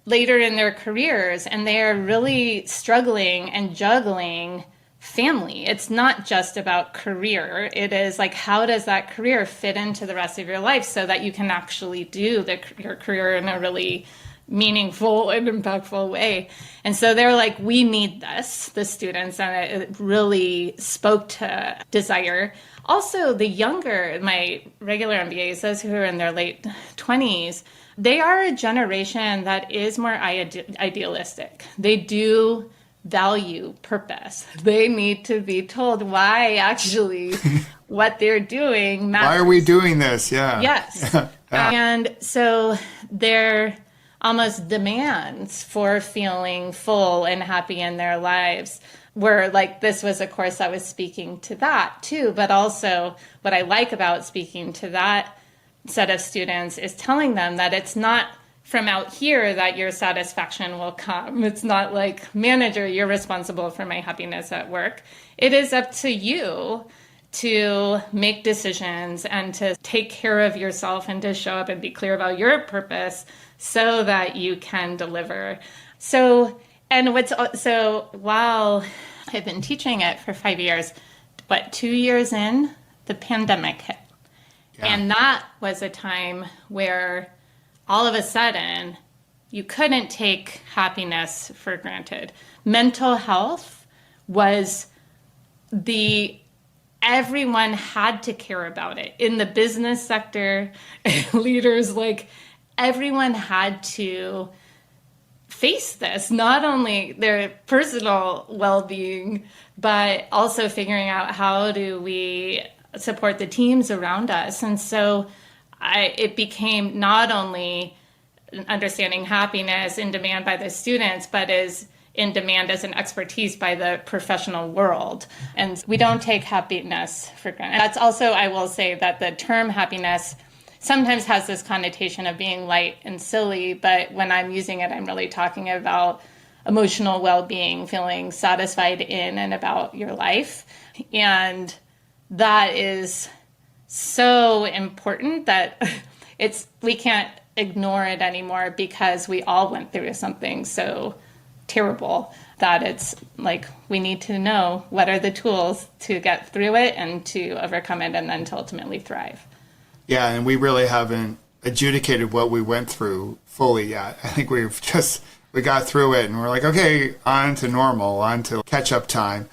S2: later in their careers and they are really struggling and juggling family. It's not just about career. It is like, how does that career fit into the rest of your life so that you can actually do your career in a really meaningful and impactful way. And so they're like, we need this, the students, and it really spoke to desire. Also, the younger, my regular MBAs, those who are in their late 20s, they are a generation that is more idealistic. They do value purpose. They need to be told why actually what they're doing matters.
S1: Why are we doing this? Yeah.
S2: Yes. Yeah. And so they're almost demands for feeling full and happy in their lives, where this was a course that was speaking to that too. But also what I like about speaking to that set of students is telling them that it's not from out here that your satisfaction will come. It's not like, manager, you're responsible for my happiness at work. It is up to you to make decisions and to take care of yourself and to show up and be clear about your purpose so that you can deliver. So while I've been teaching it for 5 years, 2 years in, the pandemic hit. Yeah. And that was a time where all of a sudden you couldn't take happiness for granted. Mental health was everyone had to care about it. In the business sector, leaders, everyone had to face this, not only their personal well-being, but also figuring out how do we support the teams around us. And so it became not only understanding happiness in demand by the students, but is in demand as an expertise by the professional world. And we don't take happiness for granted. That's also, I will say that the term happiness sometimes has this connotation of being light and silly, but when I'm using it, I'm really talking about emotional well-being, feeling satisfied in and about your life. And that is so important that we can't ignore it anymore, because we all went through something so terrible that it's like we need to know what are the tools to get through it and to overcome it and then to ultimately thrive.
S1: Yeah, and we really haven't adjudicated what we went through fully yet. I think we got through it and we're like, okay, on to normal, on to catch-up time.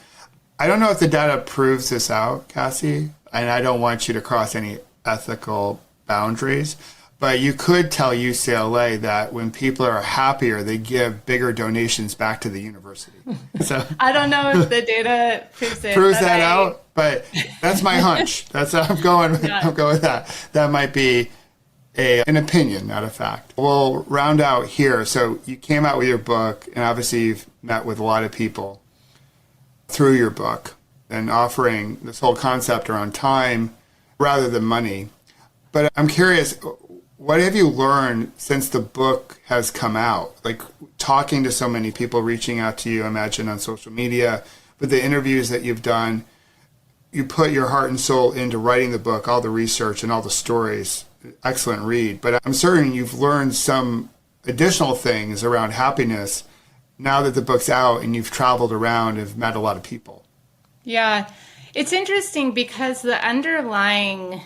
S1: I don't know if the data proves this out, Cassie, and I don't want you to cross any ethical boundaries, but you could tell UCLA that when people are happier, they give bigger donations back to the university. So
S2: I don't know if the data proves it.
S1: Proves that out, but that's my hunch. That's how I'm going.
S2: Yeah.
S1: I'm going with that. That might be an opinion, not a fact. We'll round out here. So you came out with your book, and obviously you've met with a lot of people through your book and offering this whole concept around time rather than money. But I'm curious, what have you learned since the book has come out? Like talking to so many people, reaching out to you, I imagine on social media, with the interviews that you've done, you put your heart and soul into writing the book, all the research and all the stories. Excellent read. But I'm certain you've learned some additional things around happiness now that the book's out and you've traveled around and have met a lot of people.
S2: Yeah, it's interesting because the underlying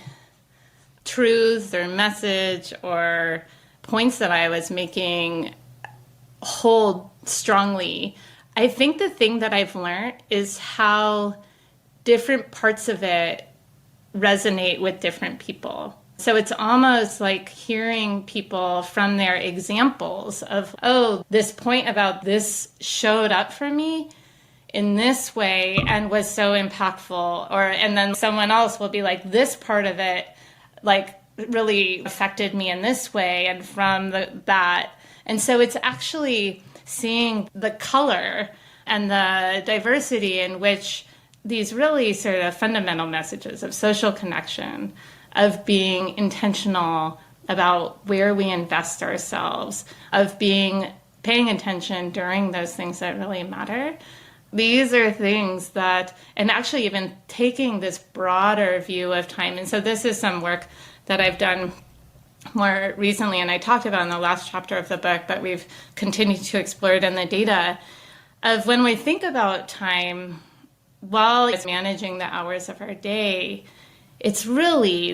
S2: truth or message or points that I was making hold strongly. I think the thing that I've learned is how different parts of it resonate with different people. So it's almost like hearing people from their examples of, oh, this point about this showed up for me in this way and was so impactful. And then someone else will be like, this part of it like really affected me in this way and from that. And so it's actually seeing the color and the diversity in which these really sort of fundamental messages of social connection, of being intentional about where we invest ourselves, of paying attention during those things that really matter. These are things that, and actually even taking this broader view of time. And so this is some work that I've done more recently, and I talked about in the last chapter of the book, but we've continued to explore it in the data of when we think about time while it's managing the hours of our day, it's really,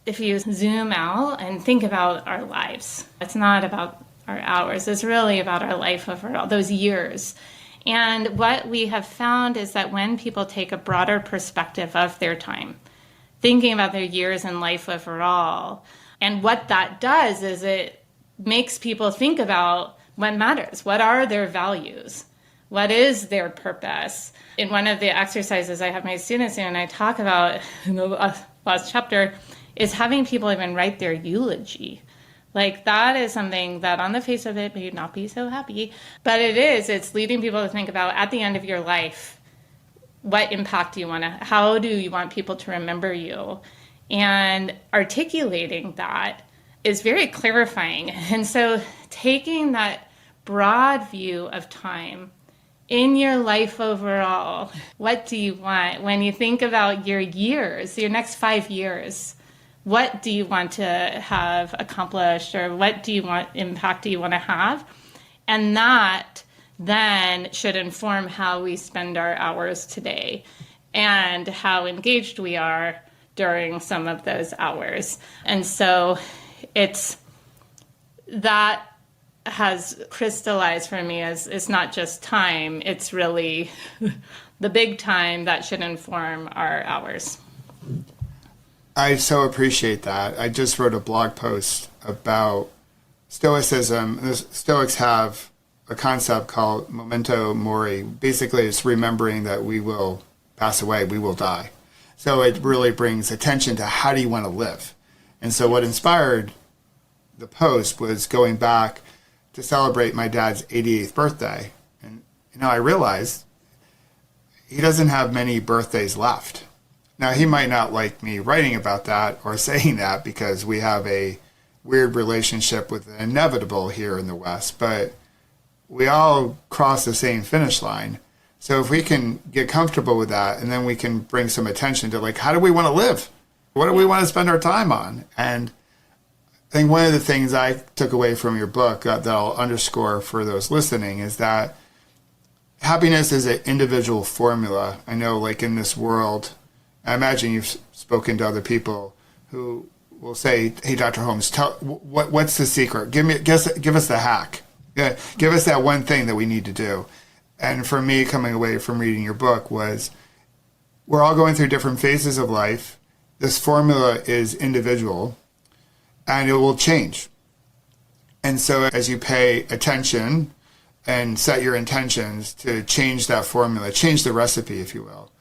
S2: if you zoom out and think about our lives, it's not about our hours, it's really about our life overall, those years. And what we have found is that when people take a broader perspective of their time, thinking about their years in life overall, and what that does is it makes people think about what matters. What are their values? What is their purpose? In one of the exercises I have my students do, and I talk about in the last chapter, is having people even write their eulogy. Like that is something that on the face of it may not be so happy, but it's leading people to think about at the end of your life, what impact do you want to, how do you want people to remember you? And articulating that is very clarifying. And so taking that broad view of time in your life overall, what do you want? When you think about your years, your next 5 years, what do you want to have accomplished, or what impact do you want to have? And that then should inform how we spend our hours today and how engaged we are during some of those hours. And so that has crystallized for me as it's not just time, it's really the big time that should inform our hours.
S1: I so appreciate that. I just wrote a blog post about Stoicism, the Stoics have a concept called memento mori. Basically, it's remembering that we will pass away, we will die. So it really brings attention to how do you want to live. And so what inspired the post was going back to celebrate my dad's 88th birthday. And, I realized he doesn't have many birthdays left. Now, he might not like me writing about that or saying that because we have a weird relationship with the inevitable here in the West, but we all cross the same finish line. So if we can get comfortable with that, and then we can bring some attention to, like, how do we want to live? What do we want to spend our time on? And I think one of the things I took away from your book that I'll underscore for those listening is that happiness is an individual formula. I know, like, in this world, I imagine you've spoken to other people who will say, hey, Dr. Holmes, what's the secret? Give us the hack. Yeah, give us that one thing that we need to do. And for me, coming away from reading your book was, we're all going through different phases of life. This formula is individual, and it will change. And so as you pay attention and set your intentions to change that formula, change the recipe, if you will,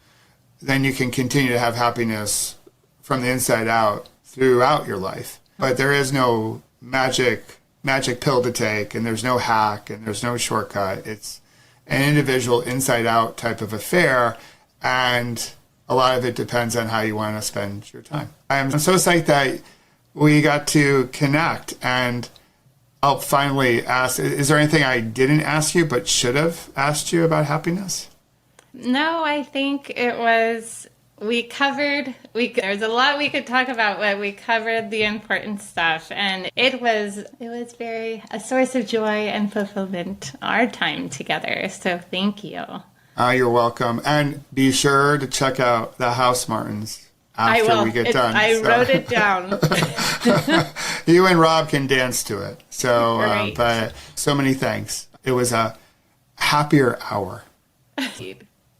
S1: then you can continue to have happiness from the inside out throughout your life. But there is no magic pill to take, and there's no hack, and there's no shortcut. It's an individual inside out type of affair, and a lot of it depends on how you want to spend your time. I'm so psyched that we got to connect, and I'll finally ask, is there anything I didn't ask you but should have asked you about happiness?
S2: No, I think it was, there's a lot we could talk about, but we covered the important stuff, and it was very a source of joy and fulfillment, our time together. So thank you.
S1: You're welcome. And be sure to check out the House Martins after we get done.
S2: I wrote it down.
S1: You and Rob can dance to it. So,
S2: Great.
S1: But so many thanks. It was a happier hour.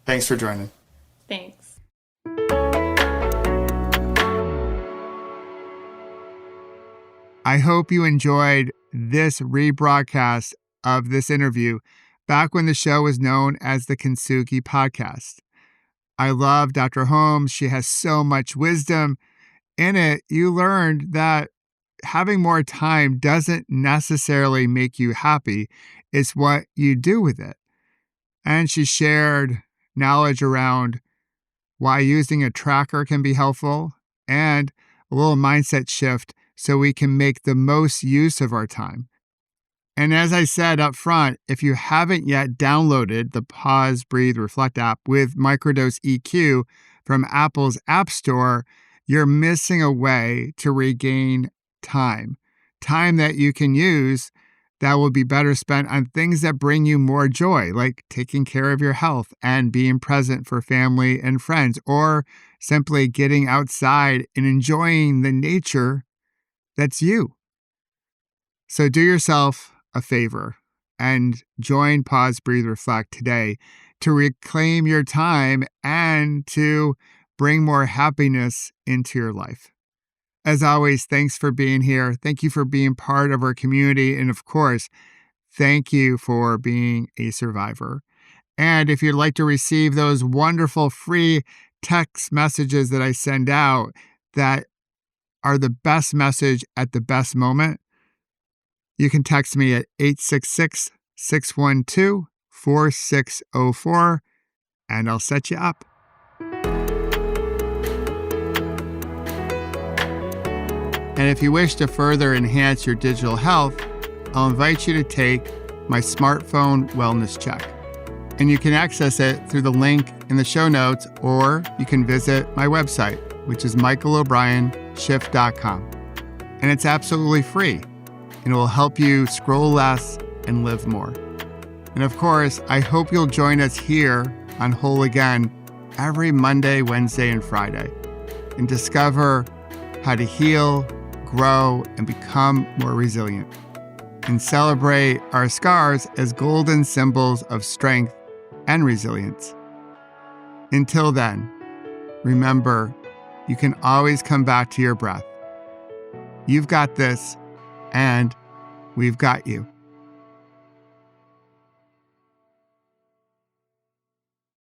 S1: Thanks for joining.
S2: Thanks.
S1: I hope you enjoyed this rebroadcast of this interview back when the show was known as the Kintsugi Podcast. I love Dr. Holmes. She has so much wisdom. In it, you learned that having more time doesn't necessarily make you happy. It's what you do with it. And she shared knowledge around why using a tracker can be helpful and a little mindset shift so we can make the most use of our time. And as I said up front, if you haven't yet downloaded the Pause, Breathe, Reflect app with Microdose EQ from Apple's App Store, you're missing a way to regain time that you can use that will be better spent on things that bring you more joy, like taking care of your health and being present for family and friends, or simply getting outside and enjoying the nature that's you. So do yourself a favor and join Pause, Breathe, Reflect today to reclaim your time and to bring more happiness into your life. As always, thanks for being here. Thank you for being part of our community. And of course, thank you for being a survivor. And if you'd like to receive those wonderful free text messages that I send out that are the best message at the best moment, you can text me at 866-612-4604, and I'll set you up. And if you wish to further enhance your digital health, I'll invite you to take my smartphone wellness check. And you can access it through the link in the show notes, or you can visit my website, which is michaelobrienshift.com. And it's absolutely free, and it will help you scroll less and live more. And of course, I hope you'll join us here on Whole Again every Monday, Wednesday, and Friday, and discover how to heal, grow, and become more resilient, and celebrate our scars as golden symbols of strength and resilience. Until then, remember, you can always come back to your breath. You've got this, and We've got you.